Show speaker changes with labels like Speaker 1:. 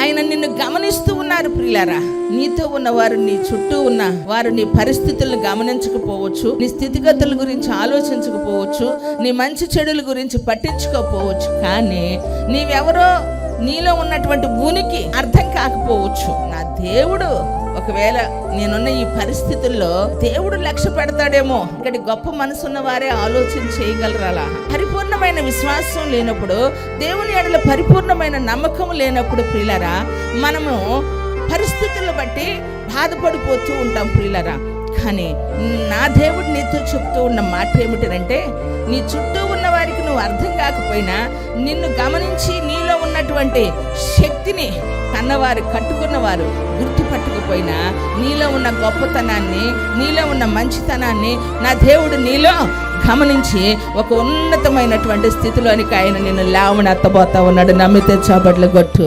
Speaker 1: ఆయన నిన్ను గమనిస్తూ ఉన్నారు ప్రియులారా. నీతో ఉన్నవారు, నీ చుట్టూ ఉన్న వారు నీ పరిస్థితులను గమనించకపోవచ్చు, నీ స్థితిగతుల గురించి ఆలోచించకపోవచ్చు, నీ మంచి చెడుల గురించి పట్టించుకోకపోవచ్చు. కానీ నీవెవరో, నీలో ఉన్నటువంటి ఉనికి అర్థం కాకపోవచ్చు. నా దేవుడు ఒకవేళ నేనున్న ఈ పరిస్థితుల్లో దేవుడు లక్ష్య పెడతాడేమో. ఇక్కడ గొప్ప మనసున్న వారే ఆలోచన చేయగలరు. అలా పరిపూర్ణమైన విశ్వాసం లేనప్పుడు, దేవుని ఎడల పరిపూర్ణమైన నమ్మకం లేనప్పుడు ప్రియులారా, మనము పరిస్థితులను బట్టి బాధపడిపోతూ ఉంటాం ప్రియులారా. కానీ నా దేవుడు నీతో చెప్తూ ఉన్న మాట ఏమిటంటే, నీ చుట్టూ ఉన్న వారికి నువ్వు అర్థం కాకపోయినా, నిన్ను గమనించి నీలో ఉన్నటువంటి శక్తిని కన్నవారు, కట్టుకున్నవారు గుర్తుపట్టకపోయినా, నీలో ఉన్న గొప్పతనాన్ని, నీలో ఉన్న మంచితనాన్ని నా దేవుడు నీలో గమనించి ఒక ఉన్నతమైనటువంటి స్థితిలోనికి ఆయన నిన్ను లేవనెత్తబోతా ఉన్నాడు. నమ్మితే చప్పట్లు కొట్టు.